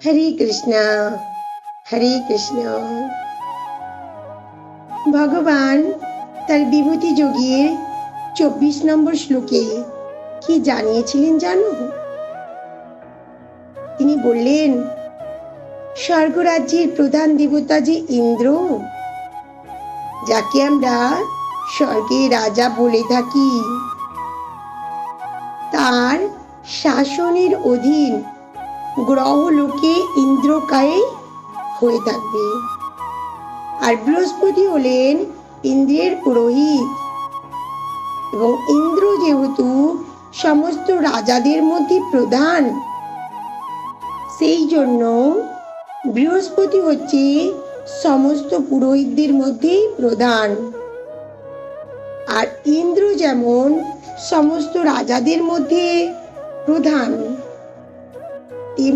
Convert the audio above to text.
হরে কৃষ্ণ হরে কৃষ্ণ। ভগবান তার বিভূতি যোগীর 24 নম্বর শ্লোকে কি জানিয়েছিলেন জানো? তিনি বললেন, স্বর্গরাজ্যের প্রধান দেবতা যে ইন্দ্র, যাকে আমরা স্বর্গের রাজা বলে থাকি, তার শাসনের অধীন গ্রহলোকে ইন্দ্রকায় হয়ে থাকবে। আর বৃহস্পতি হলেন ইন্দ্রের পুরোহিত, এবং ইন্দ্র যেহেতু সমস্ত রাজাদের মধ্যে প্রধান, সেই জন্য বৃহস্পতি হচ্ছে সমস্ত পুরোহিতদের মধ্যে প্রধান। আর ইন্দ্র যেমন সমস্ত রাজাদের মধ্যে প্রধান,